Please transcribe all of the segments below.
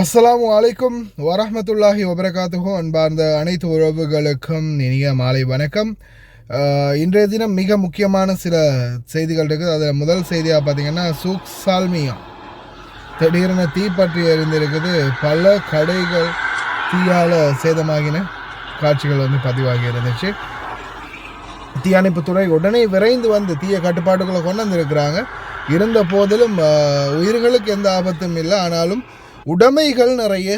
அஸ்ஸலாமு அலைக்கும் வரஹ்மத்துல்லாஹி வபரகாத்துஹு. அன்பார்ந்த அனைத்து உறவுகளுக்கும் இனிய மாலை வணக்கம். இன்றைய தினம் மிக முக்கியமான சில செய்திகள் இருக்குது. அதில் முதல் செய்தியாக பார்த்தீங்கன்னா சூக் சால்மியா திடீரென தீப்பற்றி எறிந்திருக்குது. பல கடைகள் தீயால் சேதமாகின காட்சிகள் பதிவாகி இருந்துச்சு. தீயணைப்புத்துறை உடனே விரைந்து வந்து தீய கட்டுப்பாடுகளை கொண்டு வந்திருக்கிறாங்க. இருந்த போதிலும் உயிர்களுக்கு எந்த ஆபத்தும் இல்லை. ஆனாலும் உடைமைகள் நிறைய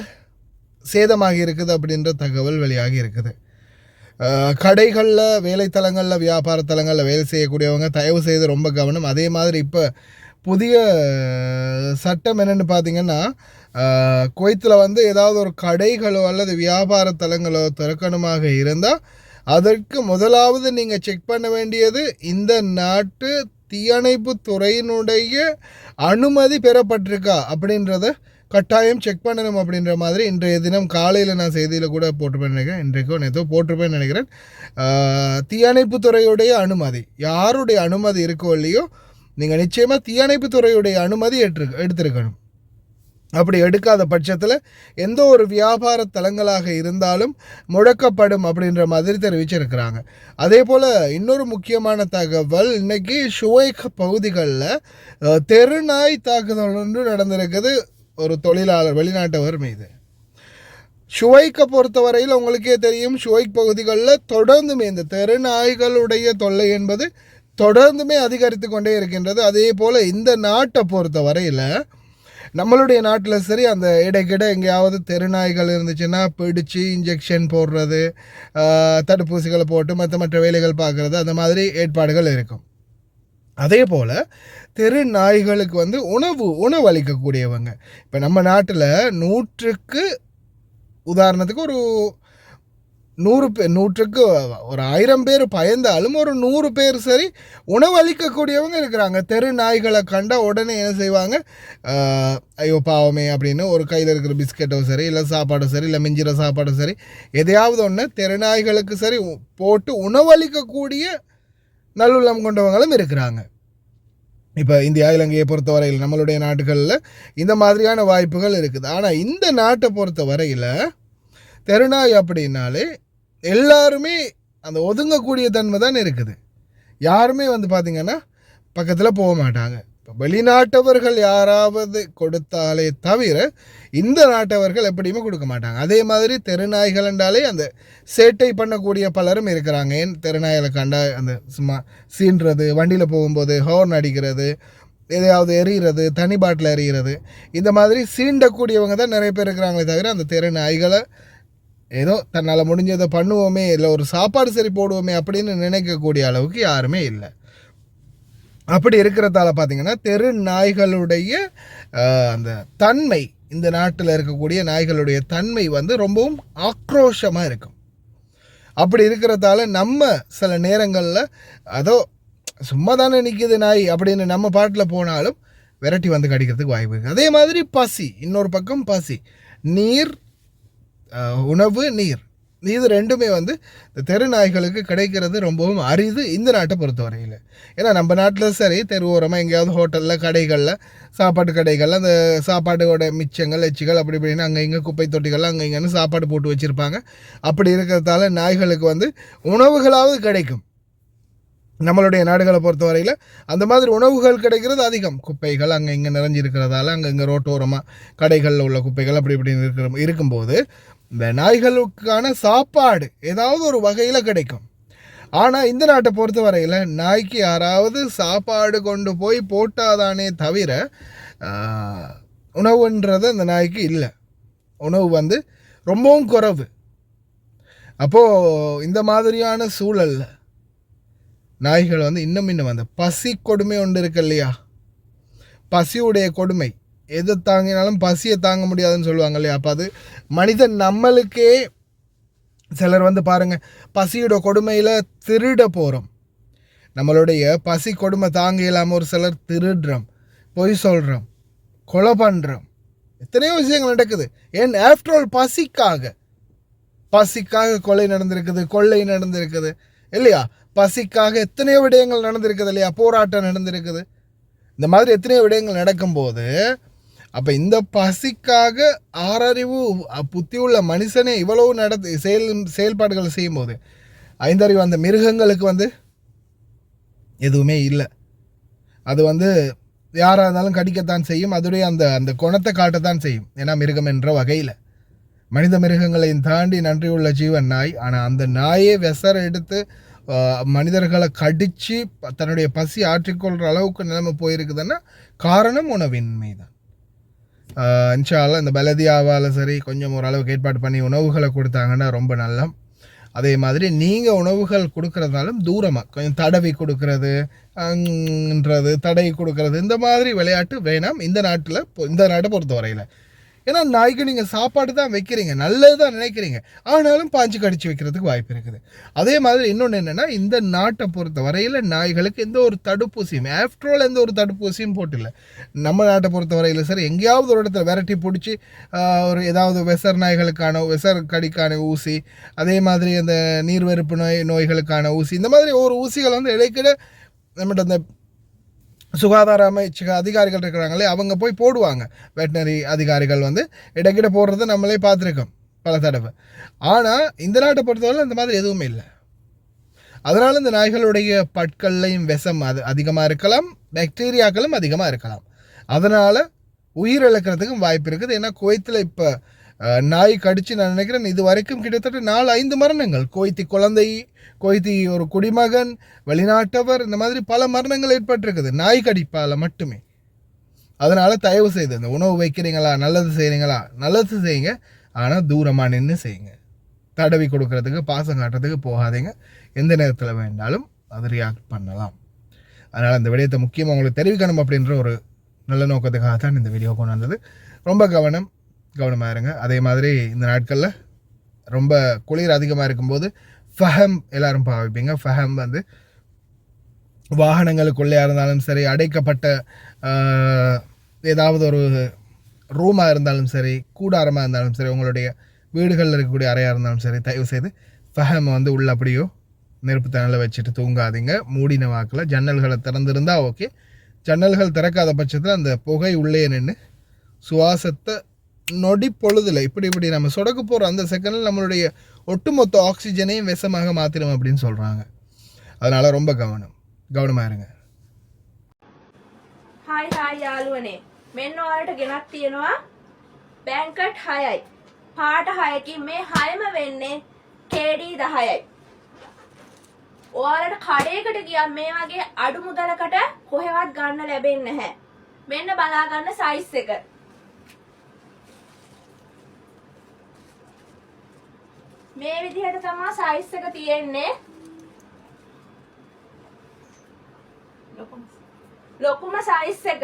சேதமாகி இருக்குது அப்படின்ற தகவல் வெளியாகி இருக்குது. கடைகளில், வேலைத்தலங்களில், வியாபார தலங்களில் வேலை செய்யக்கூடியவங்க தயவு செய்து ரொம்ப கவனம். அதே மாதிரி இப்போ புதிய சட்டம் என்னென்னு பார்த்தீங்கன்னா, குவைத்தில் ஏதாவது ஒரு கடைகளோ அல்லது வியாபார தலங்களோ திறக்கணுமாக இருந்தால் அதற்கு முதலாவது நீங்கள் செக் பண்ண வேண்டியது இந்த நாட்டு தீயணைப்பு துறையினுடைய அனுமதி பெறப்பட்டிருக்கா அப்படின்றத கட்டாயம் செக் பண்ணணும். அப்படின்ற மாதிரி இன்றைய தினம் காலையில் நான் செய்தியில் கூட போட்டிருப்பேன்னு நினைக்கிறேன். இன்றைக்கும் நேற்றோ போட்டிருப்பேன்னு நினைக்கிறேன். தீயணைப்புத்துறையுடைய அனுமதி, யாருடைய அனுமதி இருக்கோ இல்லையோ, நீங்கள் நிச்சயமாக தீயணைப்புத்துறையுடைய அனுமதி எடுத்திருக்கணும். அப்படி எடுக்காத பட்சத்தில் எந்த ஒரு வியாபார தலங்களாக இருந்தாலும் முடக்கப்படும் அப்படின்ற மாதிரி தெரிவிச்சிருக்கிறாங்க. அதே போல் இன்னொரு முக்கியமான தகவல், இன்றைக்கி ஷுவைக் பகுதிகளில் தெருநாய் தாக்குதல் ஒன்று நடந்திருக்குது ஒரு தொழிலாளர் வெளிநாட்டவர் மீது. ஷுவைக்கை பொறுத்தவரையில் உங்களுக்கே தெரியும், ஷுவைக் பகுதிகளில் தொடர்ந்துமே இந்த தெருநாய்களுடைய தொல்லை என்பது தொடர்ந்துமே அதிகரித்து கொண்டே இருக்கின்றது. அதே போல் இந்த நாட்டை பொறுத்த வரையில், நம்மளுடைய நாட்டில் சரி, அந்த இடைக்கிட எங்கேயாவது தெருநாய்கள் இருந்துச்சுன்னா பிடிச்சி இன்ஜெக்ஷன் போடுறது, தடுப்பூசிகளை போட்டு மற்ற வேலைகள் பார்க்குறது, அந்த மாதிரி ஏற்பாடுகள் இருக்கும். அதே போல் தெரு நாய்களுக்கு உணவு அளிக்கக்கூடியவங்க இப்போ நம்ம நாட்டில் 100க்கு உதாரணத்துக்கு ஒரு 100க்கு ஒரு 1000 பேர் பயந்தாலும் ஒரு 100 பேர் சரி உணவு அளிக்கக்கூடியவங்க இருக்கிறாங்க. தெரு நாய்களை கண்ட உடனே என்ன செய்வாங்க, ஐயோ பாவமே அப்படின்னு ஒரு கையில் இருக்கிற பிஸ்கெட்டோ சரி, இல்லை சாப்பாடோ சரி, இல்லை மிஞ்சிற சாப்பாடோ சரி, எதையாவது ஒன்று தெரு நாய்களுக்கு சரி போட்டு உணவளிக்கக்கூடிய நல்லுள்ளம் கொண்டவங்களும் இருக்கிறாங்க. இப்போ இந்தியா, இலங்கையை பொறுத்த வரையில் நம்மளுடைய நாடுகளில் இந்த மாதிரியான வாய்ப்புகள் இருக்குது. ஆனால் இந்த நாட்டை பொறுத்த வரையில் தெருநாய் அப்படின்னாலே எல்லாருமே அந்த ஒதுங்கக்கூடிய தன்மை தான் இருக்குது. யாருமே பார்த்திங்கன்னா பக்கத்தில் போக மாட்டாங்க. இப்போ வெளிநாட்டவர்கள் யாராவது கொடுத்தாலே தவிர இந்த நாட்டவர்கள் எப்படியுமே கொடுக்க மாட்டாங்க. அதே மாதிரி தெருநாய்கள் என்றாலே அந்த சேட்டை பண்ணக்கூடிய பலரும் இருக்கிறாங்க. ஏன் தெருநாய்களை கண்டா அந்த சும்மா சீன்றது, வண்டியில் போகும்போது ஹார்ன் அடிக்கிறது, எதையாவது எறிகிறது, தனி பாட்டில் எறிகிறது, இந்த மாதிரி சீண்டக்கூடியவங்க தான் நிறைய பேர் இருக்கிறாங்களே தவிர அந்த தெருநாய்களை ஏதோ தன்னால் முடிஞ்சதை பண்ணுவோமே, இல்லை ஒரு சாப்பாடு சரி போடுவோமே அப்படின்னு நினைக்கக்கூடிய அளவுக்கு யாருமே இல்லை. அப்படி இருக்கிறதால பார்த்திங்கன்னா தெரு நாய்களுடைய அந்த தன்மை, இந்த நாட்டில் இருக்கக்கூடிய நாய்களுடைய தன்மை ரொம்பவும் ஆக்ரோஷமாக இருக்கும். அப்படி இருக்கிறதால நம்ம சில நேரங்களில் அதோ சும்மா தானே நிற்கிது நாய் அப்படின்னு நம்ம பாட்டில் போனாலும் விரட்டி கடிக்கிறதுக்கு வாய்ப்பு இருக்குது. அதே மாதிரி பசி, இன்னொரு பக்கம் பசி, நீர், உணவு, நீர், இது ரெண்டுமே இந்த தெரு நாய்களுக்கு கிடைக்கிறது ரொம்பவும் அரிது இந்த நாட்டை பொறுத்தவரையில். ஏன்னா நம்ம நாட்டில் சரி தெருவோரமாக எங்கேயாவது ஹோட்டலில், கடைகளில், சாப்பாட்டு கடைகளில் அந்த சாப்பாட்டோட மிச்சங்கள், எச்சிகள் அப்படி இப்படின்னு அங்கே இங்கே குப்பை தொட்டிகள் அங்கே இங்கேன்னு சாப்பாடு போட்டு வச்சுருப்பாங்க. அப்படி இருக்கிறதால நாய்களுக்கு உணவுகளாவது கிடைக்கும். நம்மளுடைய நாடுகளை பொறுத்தவரையில் அந்த மாதிரி உணவுகள் கிடைக்கிறது அதிகம். குப்பைகள் அங்கே இங்கே நிறைஞ்சிருக்கிறதால அங்கே இங்கே ரோட்டோரமாக கடைகளில் உள்ள குப்பைகள் அப்படி இப்படின்னு இருக்கும்போது இந்த நாய்களுக்கான சாப்பாடு ஏதாவது ஒரு வகையில் கிடைக்கும். ஆனால் இந்த நாட்டை பொறுத்த வரையில் நாய்க்கு யாராவது சாப்பாடு கொண்டு போய் போட்டாதானே தவிர உணவுன்றது அந்த நாய்க்கு இல்லை. உணவு ரொம்பவும் குறைவு. அப்போது இந்த மாதிரியான சூழலில் நாய்கள் இன்னும் அந்த பசி கொடுமை ஒன்று இருக்கு இல்லையா, பசியுடைய கொடுமை எதை தாங்கினாலும் பசியை தாங்க முடியாதுன்னு சொல்லுவாங்க இல்லையா. அப்போ அது மனிதன் நம்மளுக்கே சிலர் பாருங்கள், பசியோட கொடுமையில் திருட போகிறோம். நம்மளுடைய பசி கொடுமை தாங்க இல்லாமல் ஒரு சிலர் திருடுறோம், பொய் சொல்கிறோம், கொலை பண்ணுறோம், எத்தனையோ விஷயங்கள் நடக்குது. ஏன் ஆஃப்டர் ஆல் பசிக்காக கொலை நடந்திருக்குது, கொள்ளை நடந்திருக்குது இல்லையா. பசிக்காக எத்தனையோ விடயங்கள் நடந்திருக்குது இல்லையா, போராட்டம் நடந்திருக்குது. இந்த மாதிரி எத்தனையோ விடயங்கள் நடக்கும்போது அப்போ இந்த பசிக்காக ஆறறிவு புத்தி உள்ள மனுஷனே இவ்வளவு செயல்பாடுகள் செய்யும்போது ஐந்தறிவு அந்த மிருகங்களுக்கு வந்து எதுவுமே இல்லை. அது வந்து யாராக இருந்தாலும் கடிக்கத்தான் செய்யும், அதோடைய அந்த குணத்தை காட்டத்தான் செய்யும். ஏன்னா மிருகம் என்ற வகையில் மனித மிருகங்களையும் தாண்டி நன்றி உள்ள ஜீவன் நாய். ஆனால் அந்த நாயே விசர எடுத்து மனிதர்களை கடித்து தன்னுடைய பசி ஆற்றிக்கொள்கிற அளவுக்கு நிலைமை போயிருக்குதுன்னா காரணம் உணவின்மை தான். இன்ஷா அல்லாஹ் இந்த பலதியாவால் சரி கொஞ்சம் ஓரளவுக்கு ஏற்பாடு பண்ணி உணவுகளை கொடுத்தாங்கன்னா ரொம்ப நல்லா. அதே மாதிரி நீங்கள் உணவுகள் கொடுக்குறதுனாலும் தூரமாக கொஞ்சம் தடவி கொடுக்கறது தடவி கொடுக்கறது இந்த மாதிரி விளையாட்டு வேணாம் இந்த நாட்டை பொறுத்தவரையில். ஏன்னா நாய்க்கு நீங்கள் சாப்பாடு தான் வைக்கிறீங்க, நல்லது தான் நினைக்கிறீங்க, ஆனாலும் பாஞ்சு கடிச்சு வைக்கிறதுக்கு வாய்ப்பு இருக்குது. அதே மாதிரி இன்னொன்று என்னென்னா இந்த நாட்டை பொறுத்த வரையில் நாய்களுக்கு எந்த ஒரு தடுப்பூசியும் ஆஃப்டரால் எந்த ஒரு தடுப்பூசியும் போட்டில்லை. நம்ம நாட்டை பொறுத்த வரையில் சரி எங்கேயாவது ஒரு இடத்துல விரட்டி பிடிச்சி ஒரு ஏதாவது விசர் கடிக்கான ஊசி, அதே மாதிரி அந்த நீர்வெறுப்பு நோய்களுக்கான ஊசி, இந்த மாதிரி ஒரு ஊசிகள் வந்து இடைக்கிட நம்மகிட்ட அந்த சுகாதார அமைச்சக அதிகாரிகள் இருக்கிறாங்களே அவங்க போய் போடுவாங்க. வெட்டினரி அதிகாரிகள் வந்து இடைக்கிட போடுறத நம்மளே பார்த்துருக்கோம் பல தடவை. ஆனால் இந்த நாட்டை பொறுத்தவரை அந்த மாதிரி எதுவுமே இல்லை. அதனால் இந்த நாய்களுடைய பற்கள்லையும் விஷம் அது அதிகமாக இருக்கலாம், பாக்டீரியாக்களும் அதிகமாக இருக்கலாம். அதனால் உயிரிழக்கிறதுக்கும் வாய்ப்பு இருக்குது. ஏன்னா குவைத்தில் இப்போ நாய் கடித்து நான் நினைக்கிறேன் இது வரைக்கும் கிட்டத்தட்ட 4-5 மரணங்கள், குவைத்தி குழந்தை, குவைத்தி ஒரு குடிமகன், வெளிநாட்டவர், இந்த மாதிரி பல மரணங்கள் ஏற்பட்டிருக்குது நாய் கடிப்பால் மட்டுமே. அதனால் தயவு செய்து இந்த உணவு வைக்கிறீங்களா, நல்லது செய்கிறீங்களா, நல்லது செய்யுங்க, ஆனால் தூரமாக நின்று செய்யுங்க. தடவி கொடுக்கறதுக்கு பாசம் காட்டுறதுக்கு போகாதீங்க. எந்த நேரத்தில் வேண்டாலும் அது ரியாக்ட் பண்ணலாம். அதனால் அந்த விடயத்தை முக்கியமாக உங்களுக்கு தெரிவிக்கணும் அப்படின்ற ஒரு நல்ல நோக்கத்துக்காக தான் இந்த வீடியோ கொண்டு வந்தது. ரொம்ப கவனமாக இருங்க. அதே மாதிரி இந்த நாட்களில் ரொம்ப குளிர் அதிகமாக இருக்கும்போது ஃபஹம் எல்லோரும் பாவிப்பீங்க. ஃபஹம் வந்து வாகனங்களுக்குள்ளே இருந்தாலும் சரி, அடைக்கப்பட்ட ஏதாவது ஒரு ரூமாக இருந்தாலும் சரி, கூடாரமாக இருந்தாலும் சரி, உங்களுடைய வீடுகளில் இருக்கக்கூடிய அறையாக இருந்தாலும் சரி, தயவு செய்து ஃபஹம் வந்து உள்ள அப்படியோ நெருப்பு தணலை வச்சுட்டு தூங்காதீங்க. மூடின வாக்கில் ஜன்னல்களை திறந்துருந்தால் ஓகே. ஜன்னல்கள் திறக்காத பட்சத்தில் அந்த புகை உள்ளே நின்று சுவாசத்தை நொடி பொழுதில் இப்படி நம்ம சொடக்கு போகிற அந்த செகண்டில் நம்மளுடைய ஒட்டுமொத்த ஆக்சிஜனையும் விஷமாக மாற்றிடும் அப்படின்னு சொல்கிறாங்க. அதனால் ரொம்ப கவனமாக இருங்க. හායි යාළුවනේ, මෙන්න ඔයාලට ගෙනත් තියෙනවා බැංකට් 6යි. පාට 6කින් මේ 6ම වෙන්නේ KD 10යි. ඔයාලට කඩේකට ගියම් මේ වගේ අඩු මුදලකට කොහෙවත් ගන්න ලැබෙන්නේ නැහැ. මෙන්න බලා ගන්න සයිස් එක. මේ විදිහට තමයි සයිස් එක තියෙන්නේ. ලොකුම සයිස් එක.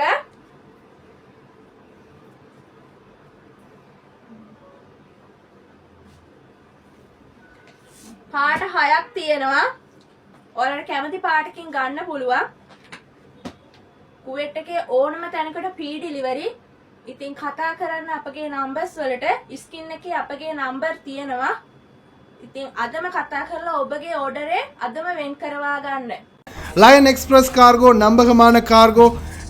පාට 6ක් තියෙනවා. ඔයාලට කැමති පාටකින් ගන්න පුළුවන්. කුවෙට් එකේ ඕනම තැනකට free delivery. ඉතින් කතා කරන්න අපගේ numbers වලට ස්ක්‍රීන් එකේ අපගේ number තියෙනවා. ඉතින් අදම කතා කරලා ඔබගේ order එක අදම වෙන් කරවා ගන්න. லயன் எக்ஸ்பிரஸ் கார்கோ நம்பகமான கார்கோ.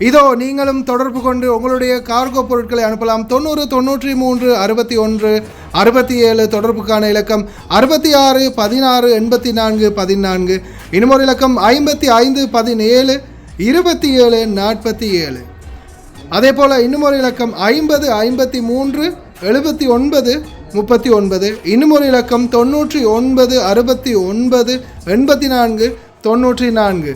இதோ நீங்களும் தொடர்பு கொண்டு உங்களுடைய கார்கோ பொருட்களை அனுப்பலாம். 90 93 61 67 தொடர்புக்கான இலக்கம் 66 16 84 14. இன்னும் ஒரு இலக்கம் 55 17 27 47. அதே போல் இன்னும் ஒரு இலக்கம் 50 53 79 39. இன்னும் ஒரு இலக்கம் 99 69 84 94.